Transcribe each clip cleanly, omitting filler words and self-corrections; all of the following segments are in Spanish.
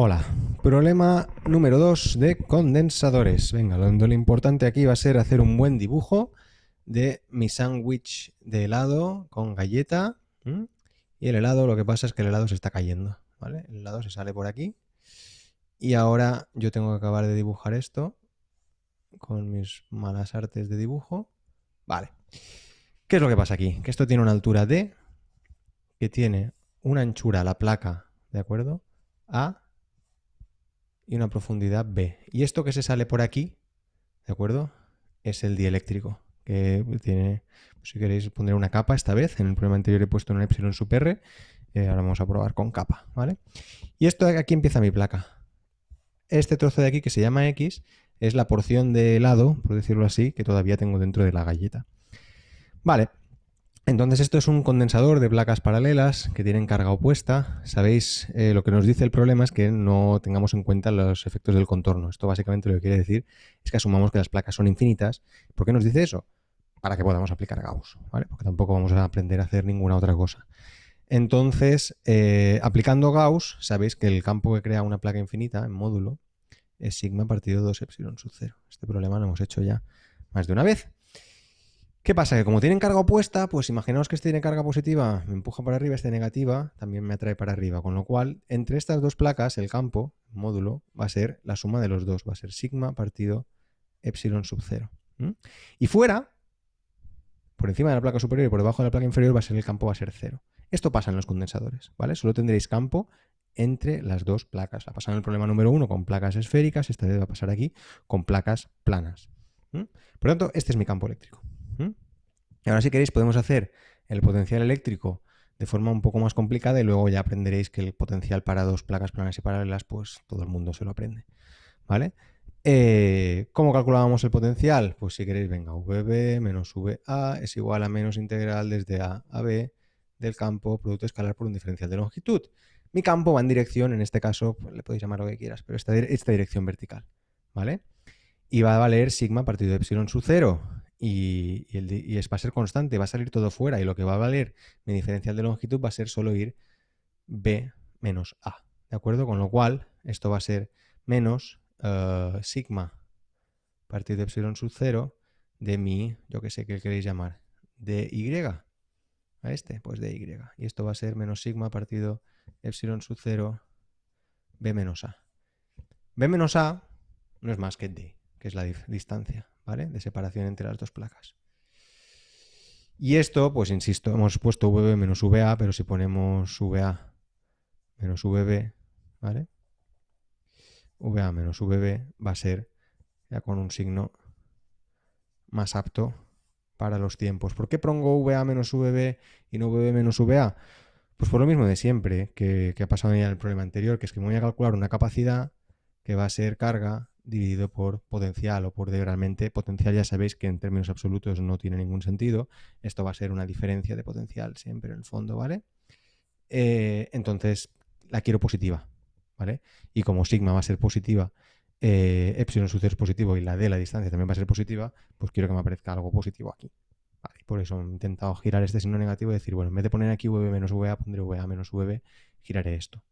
Hola, problema número 2 de condensadores. Venga, lo importante aquí va a ser hacer un buen dibujo de mi sándwich de helado con galleta. Y el helado, lo que pasa es que el helado se está cayendo, ¿vale? El helado se sale por aquí. Y ahora yo tengo que acabar de dibujar esto con mis malas artes de dibujo. Vale. ¿Qué es lo que pasa aquí? Que esto tiene una altura D, que tiene una anchura, la placa, ¿de acuerdo? A, y una profundidad B. Y esto que se sale por aquí, ¿de acuerdo? Es el dieléctrico, que tiene, pues si queréis, pondré una capa esta vez. En el problema anterior he puesto un epsilon sub R. Ahora vamos a probar con capa, ¿vale? Y esto de aquí empieza mi placa. Este trozo de aquí que se llama X es la porción de helado, por decirlo así, que todavía tengo dentro de la galleta. Vale, entonces esto es un condensador de placas paralelas que tienen carga opuesta. Sabéis, lo que nos dice el problema es que no tengamos en cuenta los efectos del contorno. Esto básicamente lo que quiere decir es que asumamos que las placas son infinitas. ¿Por qué nos dice eso? Para que podamos aplicar Gauss, ¿vale? Porque tampoco vamos a aprender a hacer ninguna otra cosa. Entonces, aplicando Gauss, sabéis que el campo que crea una placa infinita en módulo es sigma partido 2 epsilon sub 0. Este problema lo hemos hecho ya más de una vez. ¿Qué pasa? Que como tienen carga opuesta, pues imaginaos que este tiene carga positiva, me empuja para arriba, este negativa, también me atrae para arriba. Con lo cual, entre estas dos placas, el campo, el módulo, va a ser la suma de los dos. Va a ser sigma partido epsilon sub 0. Y fuera, por encima de la placa superior y por debajo de la placa inferior, el campo va a ser 0. Esto pasa en los condensadores, ¿vale? Solo tendréis campo entre las dos placas. Ha pasado en el problema número 1 con placas esféricas, esta vez va a pasar aquí con placas planas. Por lo tanto, este es mi campo eléctrico. Y ahora, si queréis, podemos hacer el potencial eléctrico de forma un poco más complicada y luego ya aprenderéis que el potencial para dos placas planas y paralelas, pues todo el mundo se lo aprende, ¿vale? ¿Cómo calculábamos el potencial? Pues si queréis, venga, VB menos VA es igual a menos integral desde A a B del campo producto escalar por un diferencial de longitud. Mi campo va en dirección, en este caso, pues le podéis llamar lo que quieras, pero esta dirección vertical, ¿vale? Y va a valer sigma partido de epsilon sub 0 va a ser constante, va a salir todo fuera y lo que va a valer mi diferencial de longitud va a ser solo ir B menos A, ¿de acuerdo? Con lo cual esto va a ser menos sigma partido de epsilon sub 0 de mi, yo que sé qué queréis llamar, de Y, a este, pues de Y. Y esto va a ser menos sigma partido epsilon sub 0 B menos A. B menos A no es más que D, que es la distancia, ¿vale? De separación entre las dos placas. Y esto, pues insisto, hemos puesto VB menos VA, pero si ponemos VA menos VB, ¿vale? VA menos VB va a ser ya con un signo más apto para los tiempos. ¿Por qué pongo VA menos VB y no VB menos VA? Pues por lo mismo de siempre que ha pasado ya en el problema anterior, que es que me voy a calcular una capacidad que va a ser carga dividido por potencial o por D. Realmente potencial ya sabéis que en términos absolutos no tiene ningún sentido. Esto va a ser una diferencia de potencial siempre en el fondo, ¿vale? Entonces la quiero positiva, ¿vale? Y como sigma va a ser positiva, epsilon sub 0 es positivo y la D, la distancia, también va a ser positiva, pues quiero que me aparezca algo positivo aquí. Vale, por eso he intentado girar este signo negativo y decir, bueno, en vez de poner aquí VB menos VA, pondré VA menos VB, giraré esto.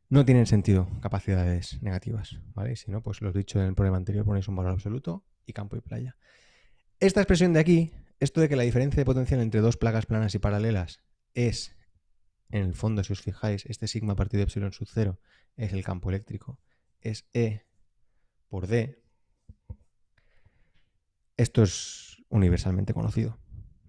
No tienen sentido capacidades negativas, ¿vale? Si no, pues lo he dicho en el problema anterior, ponéis un valor absoluto y campo y playa. Esta expresión de aquí, esto de que la diferencia de potencial entre dos placas planas y paralelas es, en el fondo, si os fijáis, este sigma partido de epsilon sub 0 es el campo eléctrico, es E por D. Esto es universalmente conocido,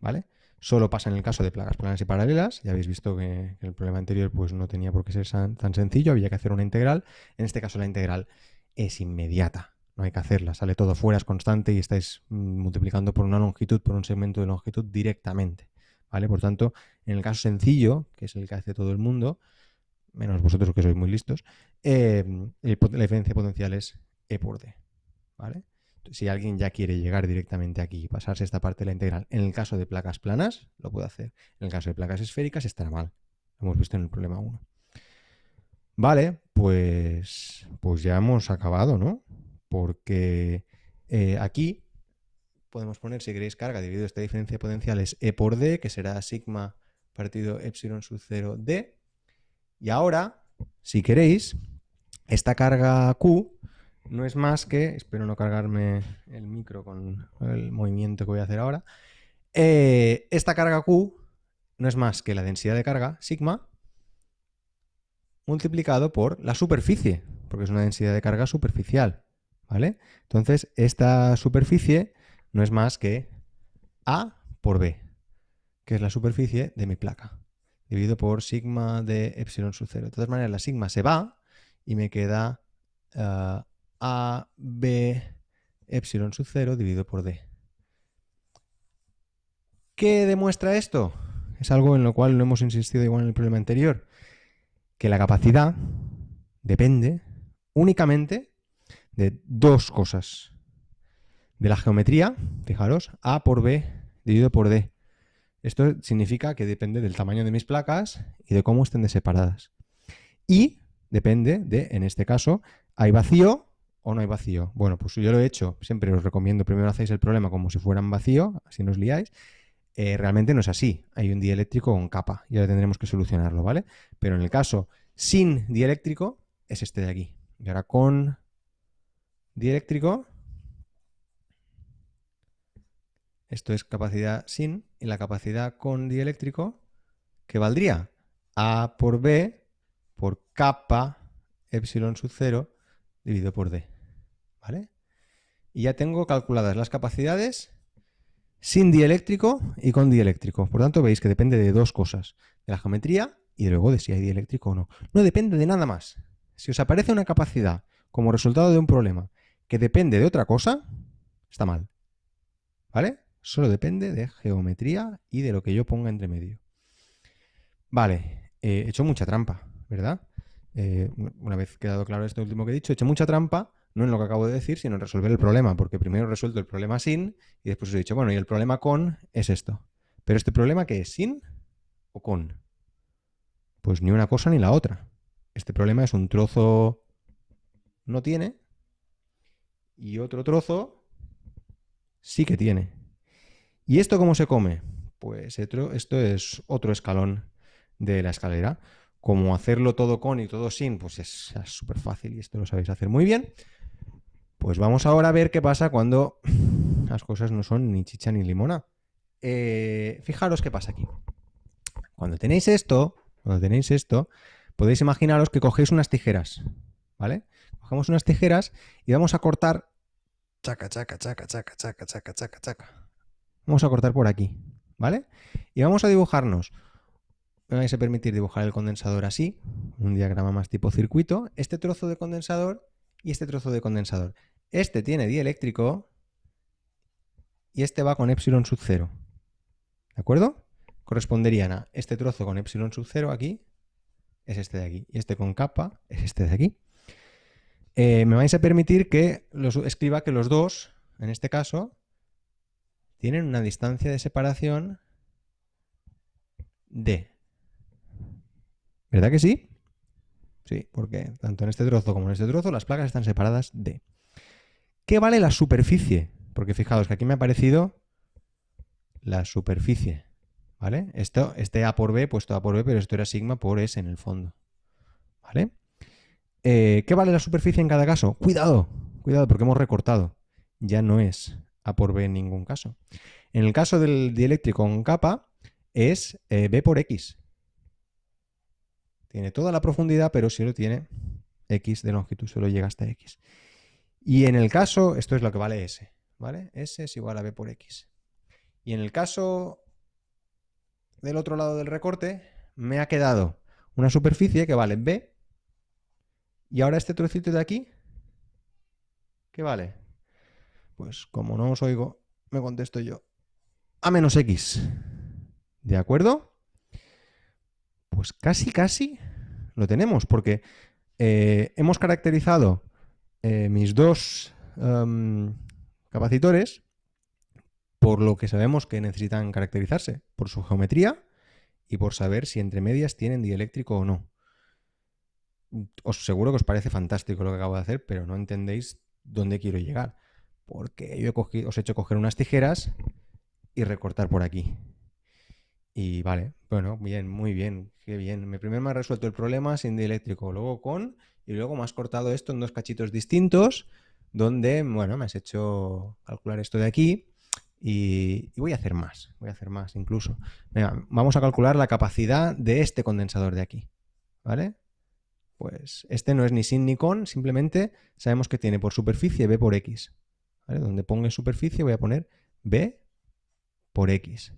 ¿vale? Solo pasa en el caso de placas planas y paralelas. Ya habéis visto que el problema anterior pues no tenía por qué ser tan sencillo, había que hacer una integral. En este caso la integral es inmediata, no hay que hacerla, sale todo fuera, es constante y estáis multiplicando por una longitud, por un segmento de longitud directamente, ¿vale? Por tanto, en el caso sencillo, que es el que hace todo el mundo, menos vosotros que sois muy listos, la diferencia potencial es E por D, ¿vale? Si alguien ya quiere llegar directamente aquí y pasarse esta parte de la integral, en el caso de placas planas, lo puede hacer. En el caso de placas esféricas estará mal. Lo hemos visto en el problema 1. Vale, pues ya hemos acabado, ¿no? Porque aquí podemos poner, si queréis, carga dividido esta diferencia potencial es E por D, que será sigma partido epsilon sub 0 D. Y ahora si queréis, esta carga Q no es más que, espero no cargarme el micro con el movimiento que voy a hacer ahora, esta carga Q no es más que la densidad de carga, sigma, multiplicado por la superficie, porque es una densidad de carga superficial, ¿vale? Entonces, esta superficie no es más que A por B, que es la superficie de mi placa, dividido por sigma de epsilon sub 0. De todas maneras, la sigma se va y me queda A, B, epsilon sub 0 dividido por D. ¿Qué demuestra esto? Es algo en lo cual no hemos insistido igual en el problema anterior, que la capacidad depende únicamente de dos cosas. De la geometría, fijaros, A por B dividido por D. Esto significa que depende del tamaño de mis placas y de cómo estén separadas. Y depende de, en este caso, ¿hay vacío o no hay vacío? Bueno, pues yo lo he hecho, siempre os recomiendo primero hacéis el problema como si fueran vacío, así no os liáis. Realmente no es así, hay un dieléctrico con capa y ahora tendremos que solucionarlo, ¿vale? Pero en el caso sin dieléctrico es este de aquí. Y ahora con dieléctrico, esto es capacidad sin, y la capacidad con dieléctrico, ¿qué valdría? A por B por kappa epsilon sub 0 dividido por D, ¿vale? Y ya tengo calculadas las capacidades sin dieléctrico y con dieléctrico. Por tanto, veis que depende de dos cosas, de la geometría y luego de si hay dieléctrico o no. No depende de nada más. Si os aparece una capacidad como resultado de un problema que depende de otra cosa, está mal, ¿vale? Solo depende de geometría y de lo que yo ponga entre medio. Vale, he hecho mucha trampa, ¿verdad? Una vez quedado claro esto último que he dicho, he hecho mucha trampa, no en lo que acabo de decir, sino en resolver el problema, porque primero he resuelto el problema sin y después os he dicho, bueno, y el problema con es esto. Pero este problema, ¿qué es? ¿Sin o con? Pues ni una cosa ni la otra. Este problema es un trozo no tiene y otro trozo sí que tiene. ¿Y esto cómo se come? Pues esto es otro escalón de la escalera. Como hacerlo todo con y todo sin, pues es súper fácil y esto lo sabéis hacer muy bien. Pues vamos ahora a ver qué pasa cuando las cosas no son ni chicha ni limona. Fijaros qué pasa aquí. Cuando tenéis esto, podéis imaginaros que cogéis unas tijeras, ¿vale? Cogemos unas tijeras y vamos a cortar chaca, chaca, chaca, chaca, chaca, chaca, chaca, chaca. Vamos a cortar por aquí, ¿vale? Y vamos a dibujarnos. Me vais a permitir dibujar el condensador así, un diagrama más tipo circuito. Este trozo de condensador y este trozo de condensador. Este tiene dieléctrico y este va con epsilon sub 0. ¿De acuerdo? Corresponderían a este trozo con epsilon sub 0 aquí, es este de aquí. Y este con kappa es este de aquí. Me vais a permitir que escriba que los dos, en este caso, tienen una distancia de separación d. ¿Verdad que sí? Sí, porque tanto en este trozo como en este trozo las placas están separadas d. ¿Qué vale la superficie? Porque fijaos que aquí me ha aparecido la superficie, ¿vale? Este A por B, puesto A por B, pero esto era sigma por S en el fondo, ¿vale? ¿Qué vale la superficie en cada caso? Cuidado, cuidado, porque hemos recortado. Ya no es A por B en ningún caso. En el caso del dieléctrico con capa es B por X. Tiene toda la profundidad, pero solo tiene X de longitud, solo llega hasta X. Y en el caso, esto es lo que vale S, ¿vale? S es igual a B por X. Y en el caso del otro lado del recorte, me ha quedado una superficie que vale B. Y ahora este trocito de aquí, ¿qué vale? Pues como no os oigo, me contesto yo. A menos X. ¿De acuerdo? Pues casi lo tenemos, porque hemos caracterizado mis dos capacitores por lo que sabemos que necesitan caracterizarse, por su geometría y por saber si entre medias tienen dieléctrico o no. Os seguro que os parece fantástico lo que acabo de hacer, pero no entendéis dónde quiero llegar. Porque yo os he hecho coger unas tijeras y recortar por aquí. Y vale, bueno, bien, muy bien, qué bien. Primero me has resuelto el problema sin dieléctrico, luego con, y luego me has cortado esto en dos cachitos distintos, donde, bueno, me has hecho calcular esto de aquí y voy a hacer más incluso. Venga, vamos a calcular la capacidad de este condensador de aquí, ¿vale? Pues este no es ni sin ni con, simplemente sabemos que tiene por superficie B por X. ¿Vale? Donde ponga superficie voy a poner B por X.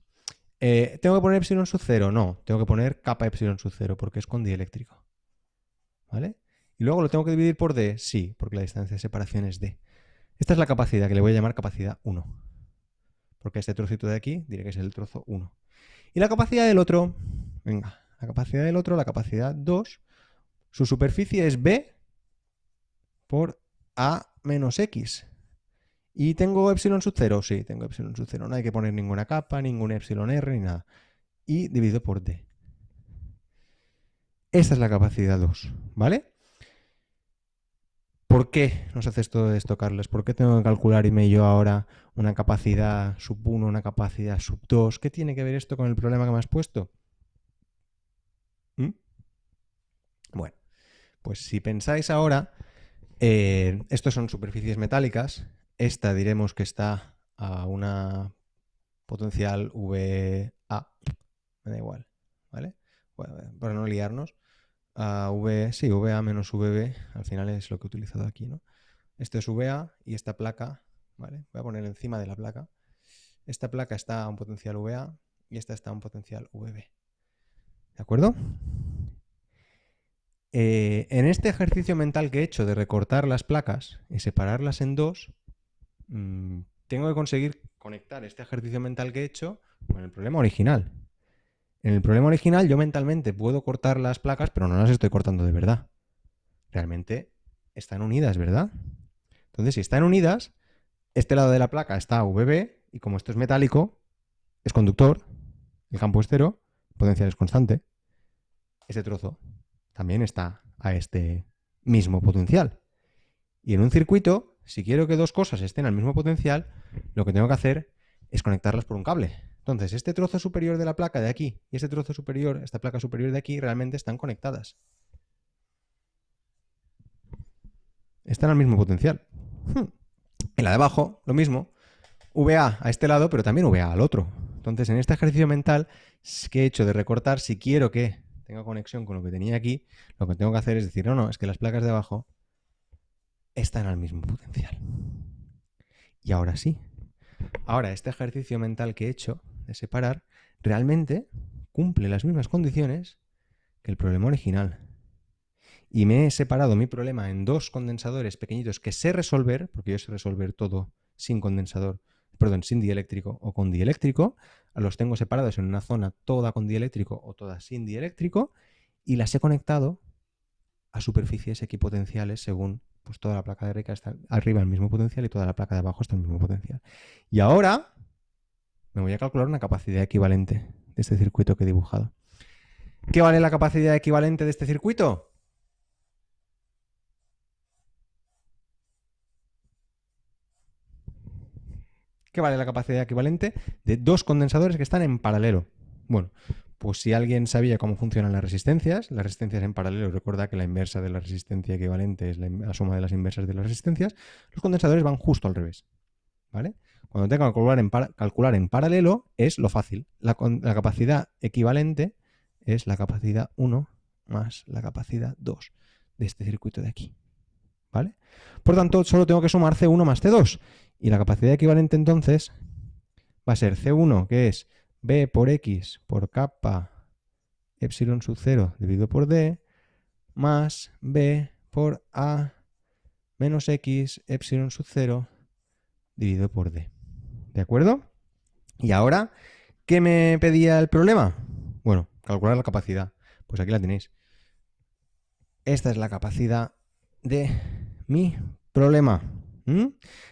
¿Tengo que poner epsilon sub 0? No, tengo que poner kappa epsilon sub 0 porque es con dieléctrico. ¿Vale? Y luego lo tengo que dividir por D, sí, porque la distancia de separación es D. Esta es la capacidad, que le voy a llamar capacidad 1. Porque este trocito de aquí diré que es el trozo 1. Y la capacidad del otro, venga, la capacidad del otro, la capacidad 2, su superficie es B por A menos X. ¿Y tengo epsilon sub 0? Sí, tengo epsilon sub 0. No hay que poner ninguna capa, ningún epsilon R ni nada. Y dividido por D. Esta es la capacidad 2, ¿vale? ¿Por qué nos haces todo esto, Carlos? ¿Por qué tengo que calcularme yo ahora una capacidad sub 1, una capacidad sub 2? ¿Qué tiene que ver esto con el problema que me has puesto? ¿Mm? Bueno, pues si pensáis ahora, estos son superficies metálicas. Esta diremos que está a una potencial VA, me da igual, ¿vale? Bueno, para no liarnos, a V, sí, VA menos VB, al final es lo que he utilizado aquí, ¿no? Esto es VA y esta placa, ¿vale? Voy a poner encima de la placa. Esta placa está a un potencial VA y esta está a un potencial VB. ¿De acuerdo? En este ejercicio mental que he hecho de recortar las placas y separarlas en dos, tengo que conseguir conectar este ejercicio mental que he hecho con el problema original. En el problema original yo mentalmente puedo cortar las placas, pero no las estoy cortando de verdad. Realmente están unidas, ¿verdad? Entonces, si están unidas, este lado de la placa está a VB y como esto es metálico, es conductor, el campo es cero, el potencial es constante. Este trozo también está a este mismo potencial. Y en un circuito, si quiero que dos cosas estén al mismo potencial, lo que tengo que hacer es conectarlas por un cable. Entonces, este trozo superior de la placa de aquí y este trozo superior, esta placa superior de aquí, realmente están conectadas. Están al mismo potencial. En la de abajo, lo mismo. VA a este lado, pero también VA al otro. Entonces, en este ejercicio mental que he hecho de recortar, si quiero que tenga conexión con lo que tenía aquí, lo que tengo que hacer es decir, no, es que las placas de abajo están al mismo potencial. Y ahora sí. Ahora, este ejercicio mental que he hecho de separar realmente cumple las mismas condiciones que el problema original. Y me he separado mi problema en dos condensadores pequeñitos que sé resolver, porque yo sé resolver todo sin condensador, perdón, sin dieléctrico o con dieléctrico. Los tengo separados en una zona toda con dieléctrico o toda sin dieléctrico y las he conectado a superficies equipotenciales según pues toda la placa de arriba está arriba el mismo potencial y toda la placa de abajo está el mismo potencial. Y ahora me voy a calcular una capacidad equivalente de este circuito que he dibujado. ¿Qué vale la capacidad equivalente de este circuito? ¿Qué vale la capacidad equivalente de dos condensadores que están en paralelo? Bueno, pues si alguien sabía cómo funcionan las resistencias en paralelo, recuerda que la inversa de la resistencia equivalente es la suma de las inversas de las resistencias, los condensadores van justo al revés. ¿Vale? Cuando tengo que calcular en paralelo es lo fácil. La capacidad equivalente es la capacidad 1 más la capacidad 2 de este circuito de aquí. ¿Vale? Por tanto, solo tengo que sumar C1 más C2. Y la capacidad equivalente entonces va a ser C1, que es B por X por kappa epsilon sub 0 dividido por D, más B por A menos X epsilon sub 0 dividido por D. ¿De acuerdo? Y ahora, ¿qué me pedía el problema? Bueno, calcular la capacidad. Pues aquí la tenéis. Esta es la capacidad de mi problema.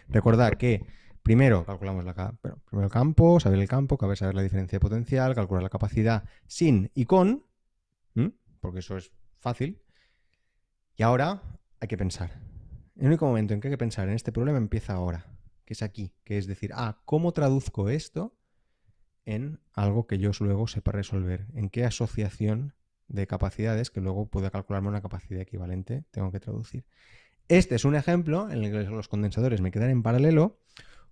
Recordad que primero calculamos primero el campo, saber el campo, saber la diferencia de potencial, calcular la capacidad sin y con, porque eso es fácil. Y ahora hay que pensar. El único momento en que hay que pensar en este problema empieza ahora, que es aquí, que es decir, ¿cómo traduzco esto en algo que yo luego sepa resolver. ¿En qué asociación de capacidades, que luego pueda calcularme una capacidad equivalente, tengo que traducir? Este es un ejemplo en el que los condensadores me quedan en paralelo.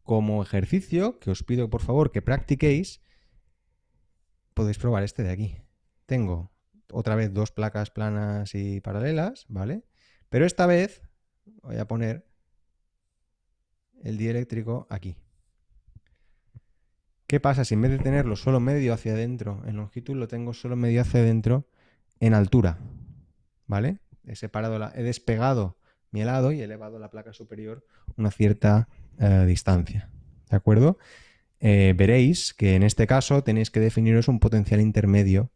Como ejercicio, que os pido por favor que practiquéis, podéis probar este de aquí. Tengo otra vez dos placas planas y paralelas, ¿vale? Pero esta vez voy a poner el dieléctrico aquí. ¿Qué pasa si en vez de tenerlo solo medio hacia adentro en longitud, lo tengo solo medio hacia adentro en altura? ¿Vale? He despegado mi helado y he elevado la placa superior una cierta distancia. ¿De acuerdo? Veréis que en este caso tenéis que definiros un potencial intermedio,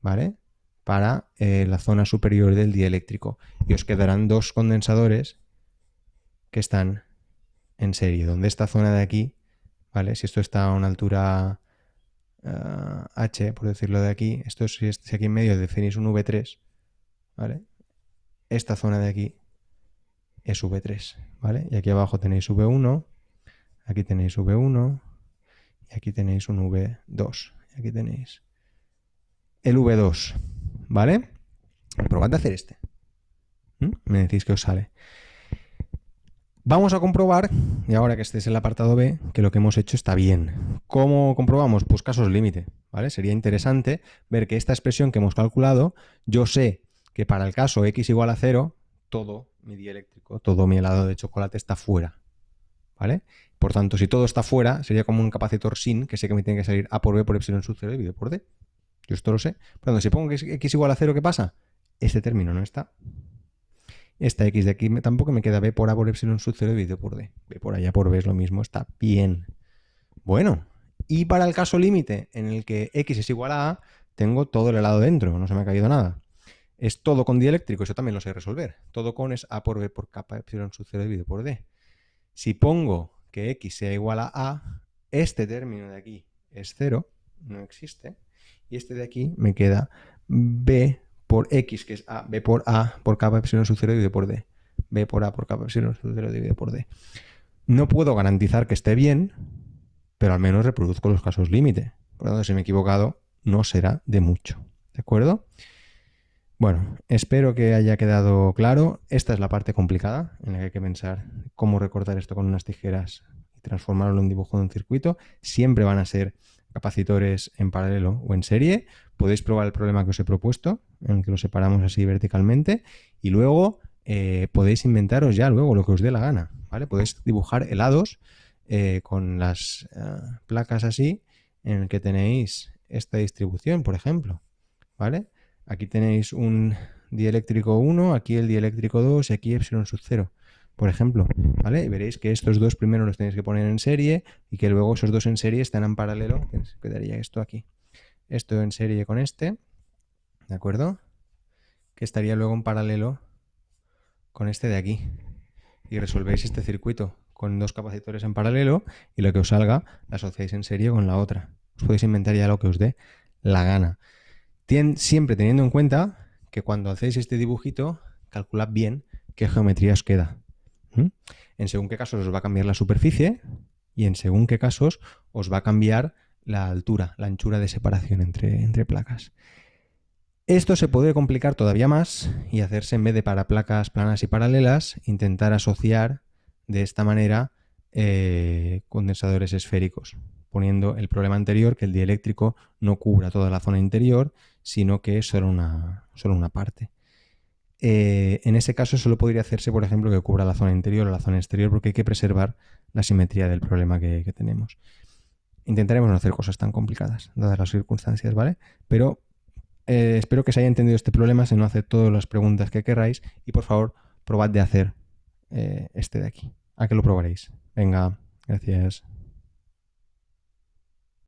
¿vale? Para la zona superior del dieléctrico. Y os quedarán dos condensadores que están en serie, donde esta zona de aquí, ¿vale? Si esto está a una altura H, por decirlo de aquí, esto si aquí en medio definís un V3, ¿vale? Esta zona de aquí es V3, ¿vale? Y aquí abajo tenéis V1, aquí tenéis V1, y aquí tenéis un V2, y aquí tenéis el V2, ¿vale? Probad de hacer este. Me decís que os sale. Vamos a comprobar, y ahora que este es el apartado B, que lo que hemos hecho está bien. ¿Cómo comprobamos? Pues casos límite, ¿vale? Sería interesante ver que esta expresión que hemos calculado, yo sé que para el caso x igual a 0, todo mi dieléctrico, todo mi helado de chocolate está fuera, ¿vale? Por tanto, si todo está fuera, sería como un capacitor sin, que sé que me tiene que salir A por B por epsilon sub 0 dividido por D. Yo esto lo sé. Por tanto, si pongo que x igual a 0, ¿qué pasa? Este término no está. Esta x de aquí tampoco me queda b por a por epsilon sub 0 dividido por d. B por allá por b es lo mismo, está bien. Bueno, y para el caso límite en el que x es igual a tengo todo el helado dentro, no se me ha caído nada. Es todo con dieléctrico, eso también lo sé resolver. Todo con es a por b por kappa epsilon sub 0 dividido por d. Si pongo que x sea igual a, este término de aquí es 0, no existe, y este de aquí me queda b por x, que es b por kappa epsilon sub 0 dividido por d. B por a por kappa epsilon sub 0 dividido por d. No puedo garantizar que esté bien, pero al menos reproduzco los casos límite. Por lo tanto, si me he equivocado, no será de mucho. ¿De acuerdo? Bueno, espero que haya quedado claro. Esta es la parte complicada en la que hay que pensar cómo recortar esto con unas tijeras y transformarlo en un dibujo de un circuito. Siempre van a ser capacitores en paralelo o en serie. Podéis probar el problema que os he propuesto, en el que lo separamos así verticalmente, y luego podéis inventaros ya luego lo que os dé la gana, ¿vale? Podéis dibujar helados con las placas así, en el que tenéis esta distribución, por ejemplo, ¿vale? Aquí tenéis un dieléctrico 1, aquí el dieléctrico 2 y aquí epsilon sub 0, por ejemplo, ¿vale? Y veréis que estos dos primero los tenéis que poner en serie y que luego esos dos en serie están en paralelo. Quedaría esto aquí. Esto en serie con este, ¿de acuerdo? Que estaría luego en paralelo con este de aquí. Y resolvéis este circuito con dos capacitores en paralelo y lo que os salga la asociáis en serie con la otra. Os podéis inventar ya lo que os dé la gana. Siempre teniendo en cuenta que cuando hacéis este dibujito, calculad bien qué geometría os queda. En según qué casos os va a cambiar la superficie y en según qué casos os va a cambiar la altura, la anchura de separación entre placas. Esto se puede complicar todavía más y hacerse, en vez de para placas planas y paralelas, intentar asociar de esta manera condensadores esféricos, poniendo el problema anterior, que el dieléctrico no cubra toda la zona interior, sino que es solo una parte. En ese caso solo podría hacerse, por ejemplo, que cubra la zona interior o la zona exterior, porque hay que preservar la simetría del problema que tenemos. Intentaremos no hacer cosas tan complicadas, dadas las circunstancias, ¿vale? Pero espero que se haya entendido este problema, si no haced todas las preguntas que queráis y por favor probad de hacer este de aquí. ¿A que lo probaréis? Venga, gracias.